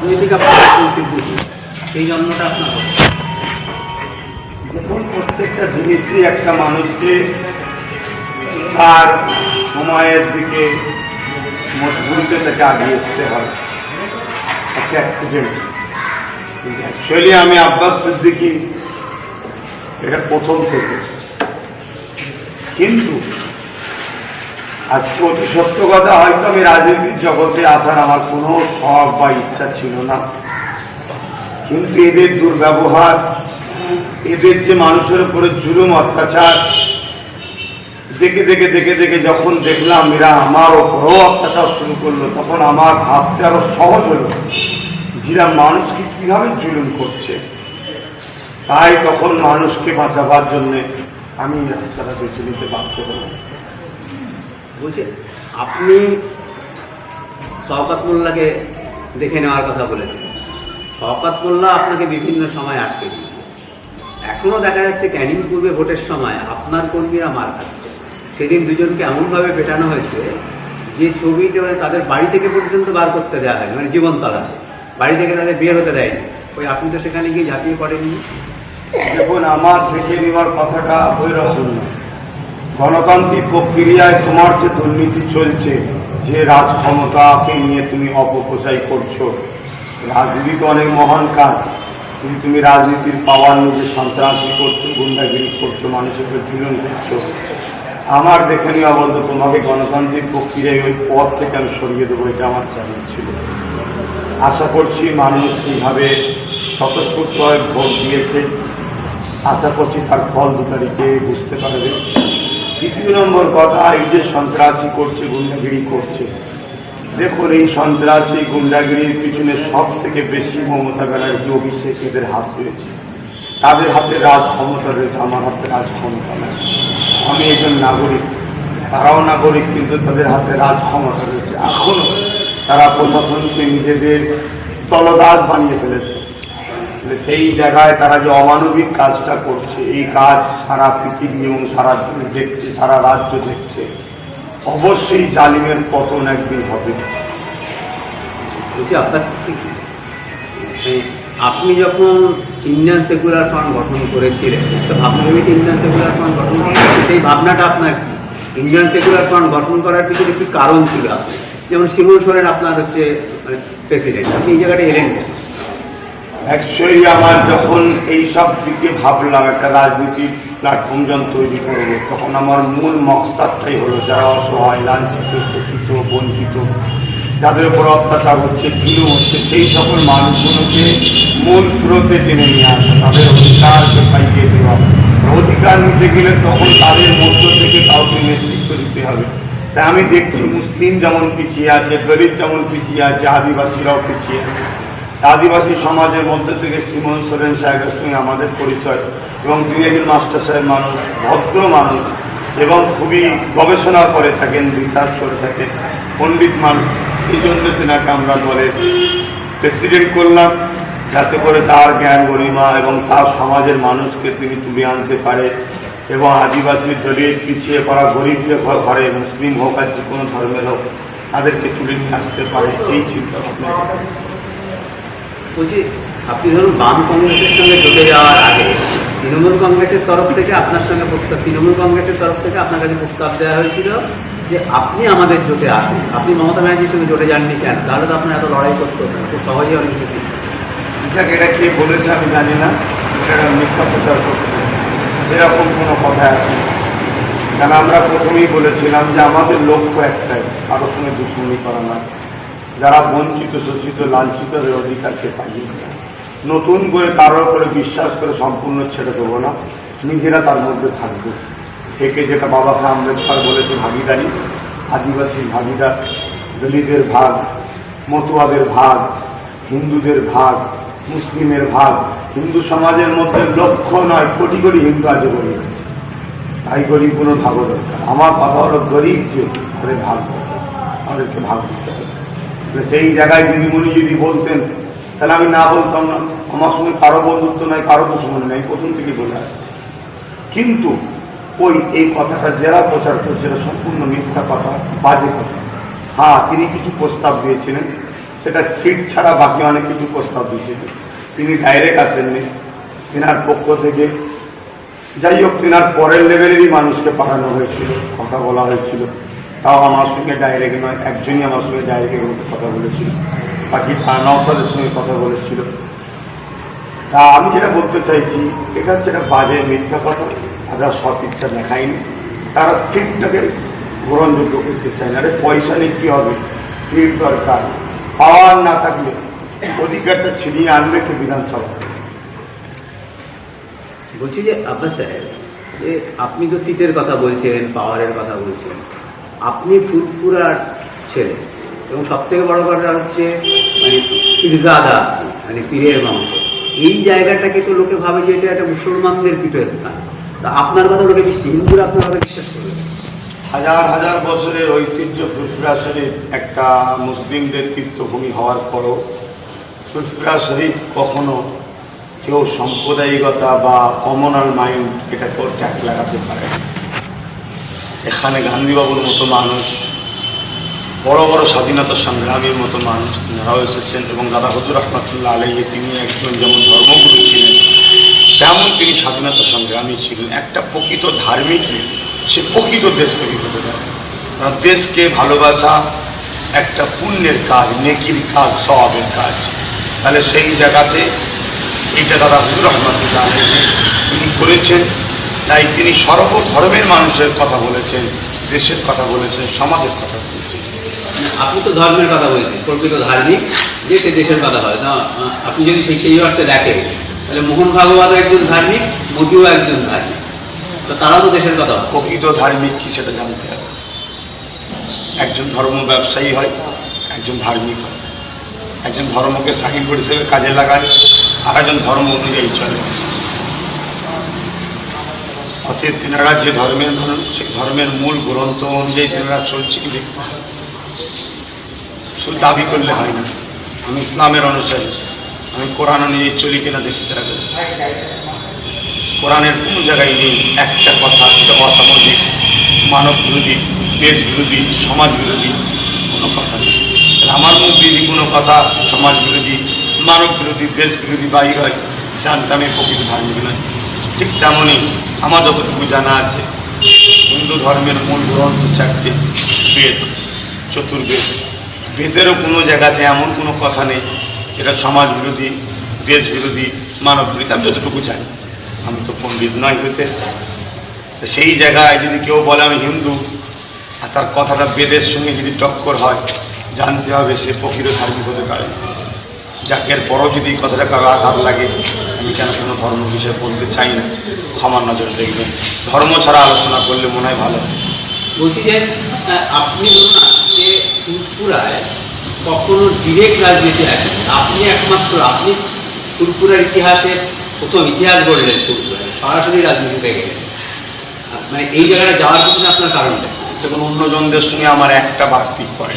রাজনৈতিক আপনার সিদ্দিকী সেই জন্মটা আপনার দেখুন, প্রত্যেকটা জিনিসই একটা মানুষকে তার সময়ের দিকে মজবুরিতে তাকে আগিয়ে আসতে হয়। একটা অ্যাক্সিডেন্ট, অ্যাকচুয়ালি আমি আব্বাস সিদ্দিকী এটা প্রথম থেকে, কিন্তু আজকে অতি সত্য কথা, হয়তো আমি রাজনীতির জগতে আসার আমার কোনো শখ বা ইচ্ছা ছিল না, কিন্তু এদের দুর্ব্যবহার, এদের যে মানুষের উপরে জুলুম অত্যাচার দেখে দেখে দেখে দেখে যখন দেখলাম এরা আমার ওপরও অত্যাচার শুরু করলো, তখন আমার ভাবতে আরো সহজ হলো যেরা মানুষকে কিভাবে জুলুম করছে। তাই তখন মানুষকে বাঁচাবার জন্যে আমি রাস্তাটা বেছে নিতে বাধ্য হলাম। বলছে আপনি শওকত মোল্লাকে দেখে নেওয়ার কথা বলেছেন। শওকত মোল্লা আপনাকে বিভিন্ন সময় আটকে দিয়েছে। এখনো দেখা যাচ্ছে ক্যানিং পূর্বে ভোটের সময় আপনার কর্মীরা মার খাচ্ছে। সেদিন দুজনকে এমনভাবে পেটানো হয়েছে যে ছবিতে তাদের বাড়ি থেকে পর্যন্ত বার করতে দেওয়া হয়, মানে জীবন তালাতে বাড়ি থেকে তাদের বের হতে দেয়নি। ওই আপনি তো সেখানে গিয়ে ঝাঁপিয়ে পড়েনি। দেখুন, আমার দেখে নেওয়ার কথাটা ওই রকম না। গণতান্ত্রিক প্রক্রিয়ায় তোমার যে দুর্নীতি চলছে, যে রাজ ক্ষমতাকে নিয়ে তুমি অপপ্রচার করছো, রাজনীতি তো অনেক মহান কাজ, কিন্তু তুমি রাজনীতির পাওয়ার নিজে সন্ত্রাসী করছো, গুন্ডাগিরি করছো, মানুষের উপর জুলুম করছো। আমার দেখে নেওয়া বলতো তোমাকে গণতান্ত্রিক প্রক্রিয়ায় ওই পথ থেকে আমি সরিয়ে দেবো, এটা আমার চ্যালেঞ্জ ছিল। আশা করছি মানুষ সেইভাবে স্বতঃস্ফূর্তভাবে ভোট দিয়েছে। আশা করছি তার ফল 2 তারিখে বুঝতে পারবে। দ্বিতীয় নম্বর কথা, এই যে সন্ত্রাসী করছে, গুন্ডাগিরি করছে, দেখুন এই সন্ত্রাসী গুন্ডাগিরির পিছনে সব থেকে বেশি মমতা ব্যানার্জি, অভিষেক, এদের হাত রয়েছে। তাদের হাতে রাজ ক্ষমতা রয়েছে, আমার হাতে রাজ ক্ষমতা নেই। আমি একজন নাগরিক, তারাও নাগরিক, কিন্তু তাদের হাতে রাজ ক্ষমতা রয়েছে। এখনো তারা প্রশাসনকে নিজেদের তলদাস বানিয়ে ফেলেছে। সেই জায়গায় তারা যে অমানবিক কাজটা করছে, এই কাজ সারা পৃথিবী এবং সারা দেশ দেখছে, সারা রাজ্য দেখছে। অবশ্যই জালিমের পতন একদিন হবে। আপনি যখন ইন্ডিয়ান সেকুলার ফ্রন্ট গঠন করেছিলেন, তো ভাবনাভিত্তিক ইন্ডিয়ান সেকুলার ফ্রন্ট গঠন করেছিলেন, সেই ভাবনাটা আপনার ইন্ডিয়ান সেকুলার ফ্রন্ট গঠন করার পিছনে কি কারণ ছিল? যেমন শিমুল সোরেন আপনার হচ্ছে প্রেসিডেন্ট, আপনি এই জায়গাটা এলেন কেন? অ্যাকচুয়ালি আমার যখন এই সব দিকে ভাবলাম একটা রাজনীতির প্ল্যাটফর্ম যখন তৈরি করবো, তখন আমার মূল মকসাদটাই হলো যারা অসহায়, লাঞ্ছিত, শোষিত, বঞ্চিত, যাদের উপর অত্যাচার হচ্ছে, জুলুম হচ্ছে, সেই সকল মানুষগুলোকে মূল স্রোতে টেনে নিয়ে আসা, তাদের অধিকারকে পাইয়ে দেওয়া। অধিকার নিতে গেলে তখন তাদের মধ্য থেকে কাউকে নেতৃত্ব দিতে হবে। তাই আমি দেখছি মুসলিম যেমন পিছিয়ে আছে, দলিত যেমন পিছিয়ে আছে, আদিবাসীরাও পিছিয়ে আছে। আদিবাসী সমাজের মধ্যে থেকে শিমুল সোরেন সাহেবের সঙ্গে আমাদের পরিচয়, এবং তিনি একজন মাস্টার সাহেব মানুষ, ভদ্র মানুষ, এবং খুবই গবেষণা করে থাকেন, রিসার্চ করে থাকেন, পণ্ডিত মানুষ। এই জন্য তেনাকে আমরা দলের প্রেসিডেন্ট করলাম, যাতে করে তার জ্ঞান গরিমা এবং তার সমাজের মানুষকে তিনি তুলে আনতে পারে, এবং আদিবাসী দলিত, পিছিয়ে পড়া গরিব যে ঘরে, মুসলিম হোক আর যে কোনো ধর্মের হোক, তাদেরকে তুলে নিয়ে আসতে পারে, এই চিন্তা ভাবনা। বলছি, আপনি ধরুন বাম কংগ্রেসের সঙ্গে জোটে যাওয়ার আগে তৃণমূল কংগ্রেসের তরফ থেকে আপনার সঙ্গে তৃণমূল কংগ্রেসের তরফ থেকে আপনার কাছে প্রস্তাব দেওয়া হয়েছিল যে আপনি আমাদের জোটে আসুন। আপনি মমতা ব্যানার্জির সঙ্গে জোটে যাননি কেন? তাহলে তো আপনার এত লড়াই করতে হতো না, খুব সহজেই অনেক কিছু। ঠিক, এটা কে বলেছে আমি জানি না, এটা মিথ্যা প্রচার করছে, এরকম কোনো কথা আছে। কারণ আমরা প্রথমেই বলেছিলাম যে আমাদের লক্ষ্য একটাই, কারোর সঙ্গে দুশ্মনী করা না। যারা বঞ্চিত, শোষিত, লাঞ্ছিত অধিকারকে পাইয়ে দেয়। নতুন করে কারোর উপরে বিশ্বাস করে সম্পূর্ণ ছেড়ে দেবো না, নিজেরা তার মধ্যে থাকবে থেকে, যেটা বাবা সাহেব আম্বেদকর বলেছে ভাগিদারি, আদিবাসীর ভাগিদার, দলিতের ভাগ, মতুয়াদের ভাগ, হিন্দুদের ভাগ, মুসলিমের ভাগ। হিন্দু সমাজের মধ্যে লক্ষ নয় কোটি কোটি হিন্দু আজও গরিব আছে, তাই গরিব কোনো ভাগও দরকার। আমার বাবা হলো গরিব, যে তাদের ভাগ, তাদেরকে ভাগ দিতে হবে। সেই জায়গায় দিদিমণি যদি বলতেন তাহলে আমি না বলতাম না। আমার সঙ্গে কারো বন্ধুত্ব নাই, কারো দুশ্মনী নাই, প্রথম থেকে বলে আসছে। কিন্তু ওই এই কথাটা যারা প্রচার করছে, এটা সম্পূর্ণ মিথ্যা কথা, বাজে কথা। হ্যাঁ, তিনি কিছু প্রস্তাব দিয়েছিলেন, সেটা সিট ছাড়া বাকি অনেক কিছু প্রস্তাব দিয়েছিল। তিনি ডাইরেক্ট আসেননি, তেনার পক্ষ থেকে যাই হোক তেনার পরের লেভেলেরই মানুষকে পাঠানো হয়েছিল, কথা বলা হয়েছিল। তাও আমার সঙ্গে ডাইরেক্ট নয়, একজনই আমার সঙ্গে ডাইরেক্ট কথা বলেছিল, বাকি নওশাদের সঙ্গে কথা বলেছিল। তা আমি যেটা বলতে চাইছি, এটা হচ্ছে একটা বাজে মিথ্যা কথা। তারা সৎ ইচ্ছা দেখায়নি, তারা সিটটাকে গ্রহণযোগ্য করতে চায় না। আরে পয়সা নিয়ে কী হবে, সিট দরকার, পাওয়ার না থাকলে অধিকারটা ছিনিয়ে আনবে কি বিধানসভা। বলছি যে আপনার স্যার, যে আপনি তো সিটের কথা বলছেন, পাওয়ারের কথা বলছেন, আপনি ফুরফুরার ছেলে এবং সব থেকে বড় কথা হচ্ছে মানে পীরজাদা, মানে পীরের বংশ। এই জায়গাটাকে তো লোকে ভাবে যে এটা একটা মুসলমানদের পীঠস্থান। তা আপনার কথা লোকে হিন্দুরা আপনার ভাবে বিশ্বাস করবে? হাজার হাজার বছরের ঐতিহ্য ফুরফুরা শরীফ একটা মুসলিমদের তীর্থভূমি হওয়ার পরও ফুরফুরা শরীফ কখনো কেউ সাম্প্রদায়িকতা বা কমনাল মাইন্ড এটাকেও ট্যাগ লাগাতে পারে না। এখানে গান্ধীবাবুর মতো মানুষ, বড় বড় স্বাধীনতা সংগ্রামীর মতো মানুষ তিনারাও এসেছেন, এবং দাদা হুজুর রহমতুল্লাহ আলাইহি তিনি একজন যেমন ধর্মগুরু ছিলেন তেমন তিনি স্বাধীনতা সংগ্রামী ছিলেন। একটা প্রকৃত ধার্মিক সে প্রকৃত দেশপ্রেমিক হতে পারে। দেশকে ভালোবাসা একটা পুণ্যের কাজ, নেকির কাজ, সওয়াবের কাজ। তাহলে সেই জায়গাতে এইটা দাদা হুজুর রহমতুল্লাহ আলাইহি তিনি করেছেন। তাই তিনি সর্বধর্মের মানুষের কথা বলেছেন, দেশের কথা বলেছেন, সমাজের কথা বলেছেন। আপনি তো ধর্মের কথা বলছেন, প্রকৃত ধার্মিক যে সে দেশের কথা হয় না। আপনি যদি সেই অর্থে দেখেন তাহলে মোহন ভাগবত একজন ধার্মিক, মোদিও একজন ধার্মিক, তো তারাও তো দেশের কথা হয়। প্রকৃত ধার্মিক কি সেটা জানতে হবে। একজন ধর্ম ব্যবসায়ী হয়, একজন ধার্মিক হয়। একজন ধর্মকে সাইনবোর্ড হিসেবে কাজে লাগায়, আর একজন ধর্ম অনুযায়ী চলে। অতএব তিনারা যে ধর্মের মানুষ, সেই ধর্মের মূল গ্রন্থ অনুযায়ী তিনারা চলছে কি দেখতে হবে। শুধু দাবি করলে হয় না আমি ইসলামের অনুসারী, আমি কোরআন অনুযায়ী চলি কিনা দেখতে হবে। কোরআনের কোনো জায়গায় নেই একটা কথা এটা অসামাজিক, মানব বিরোধী, দেশ বিরোধী, সমাজ বিরোধী কোনো কথা নেই। আমার মুখ যদি কোনো কথা সমাজ বিরোধী, মানব বিরোধী, দেশ বিরোধী বাহির হয়, জানতাম এই প্রকৃত ধার্মিক নয়। ঠিক তেমনই আমার যতটুকু জানা আছে, হিন্দু ধর্মের মূল গ্রন্থ চারটে, বেদ, চতুর্বেদ। বেদেরও কোনো জায়গাতে এমন কোনো কথা নেই এটা সমাজ বিরোধী, দেশ বিরোধী, মানব বিরোধী। আমি যতটুকু জানি, আমি তো পণ্ডিত নয় হতে। সেই জায়গায় যদি কেউ বলে আমি হিন্দু, আর তার কথাটা বেদের সঙ্গে যদি টক্কর হয়, জানতে হবে সে প্রকৃত ধার্মিক হতে পারে। যাকের পরও যদি এই কথাটা কারো আঘাত লাগে, আমি কেন কোনো ধর্ম বিষয়ে বলতে চাই না, ক্ষমার নজর দেখবেন। ধর্ম ছাড়া আলোচনা করলে মনে হয় ভালো। বলছি যে আপনি বলুন না যে ফুরফুরায় কখনো ডিরেক্ট রাজনীতি আসেন, আপনি একমাত্র, আপনি ফুরফুরার ইতিহাসে প্রথম ইতিহাস গড়লেন, ফুরফুরায় সরাসরি রাজনীতিতে গেলেন। মানে এই জায়গাটা যাওয়ার পিছনে আপনার কারণটা? দেখুন, অন্যজনদের সঙ্গে আমার একটা বাড়তি পড়ে,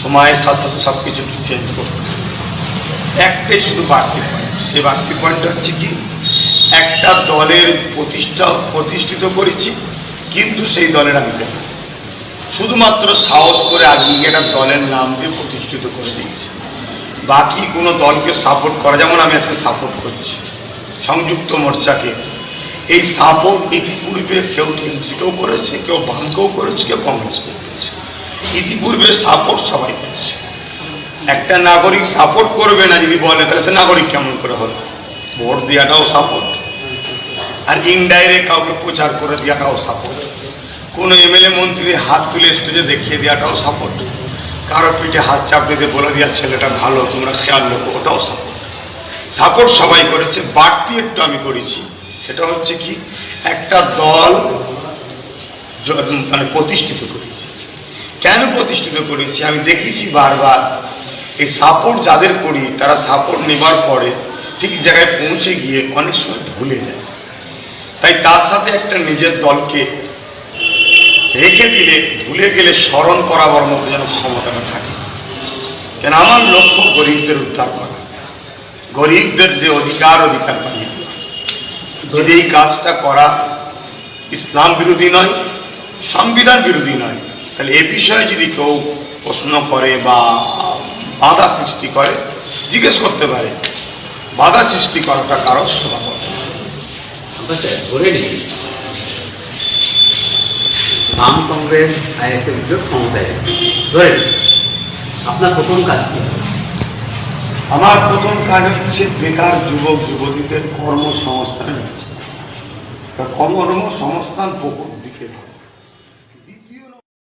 সময়ের সাথে সাথে সব কিছু চেঞ্জ করতে একটাই শুধু বাড়তি পয়েন্ট। সে বাড়তি পয়েন্টটা হচ্ছে কি, একটা দলের প্রতিষ্ঠিত করেছি, কিন্তু সেই দলের আমি কেন শুধুমাত্র সাহস করে আজকে একটা দলের নাম দিয়ে প্রতিষ্ঠিত করে দিয়েছি। বাকি কোনো দলকে সাপোর্ট করা, যেমন আমি আজকে সাপোর্ট করছি সংযুক্ত মোর্চাকে, এই সাপোর্ট ইতিপূর্বে কেউ টিএমসিকেও করেছে, কেউ বামকেও করেছে, কেউ কংগ্রেসকেও করেছে। ইতিপূর্বে সাপোর্ট সবাই করেছে। একটা নাগরিক সাপোর্ট করবে না যদি বলে, তাহলে সে নাগরিক কেমন করে হলো? ভোট দেওয়াটাও সাপোর্ট, আর ইনডাইরেক্ট কাউকে প্রচার করে দেওয়াটাও সাপোর্ট, কোনো এমএলএ মন্ত্রী হাত তুলে স্টেজে দেখিয়ে দেওয়াটাও সাপোর্ট, কারো পিঠে হাত চাপড়ে দিয়ে বলে দেওয়ার ছেলেটা ভালো, তোমরা খেয়াল রাখো, ওটাও সাপোর্ট। সাপোর্ট সবাই করেছে, বাড়তি একটু আমি করেছি। সেটা হচ্ছে কি, একটা দল মানে প্রতিষ্ঠিত করেছি। কেন প্রতিষ্ঠিত করেছি আমি দেখেছি বারবার, এই সাপোর্ট যাদের করি তারা সাপোর্ট নেবার পরে ঠিক জায়গায় পৌঁছে গিয়ে অনেক সময় ভুলে যায়। তাই তার সাথে একটা নিজের দলকে রেখে দিলে, ভুলে গেলে স্মরণ করাবার মতো যেন ক্ষমতাটা থাকে। কেন আমার লক্ষ্য গরিবদের উদ্ধার করা, গরিবদের যে অধিকার পাইয়ে দেওয়া। যদি এই কাজটা করা ইসলাম বিরোধী নয়, সংবিধান বিরোধী নয়, তাহলে এ বিষয়ে যদি কেউ প্রশ্ন করে বা বাধা সৃষ্টি করে জিজ্ঞেস করতে পারে। বাধা সৃষ্টি করাটা কারো স্বভাব। ধরে নিন বাম কংগ্রেস আইএসএফ জোট ক্ষমতায় যাবে। ধরে নিন আপনার প্রথম কাজ কি? আমার প্রথম কাজ হচ্ছে বেকার যুবক যুবতীদের কর্মসংস্থানের ব্যবস্থা। কর্মসংস্থান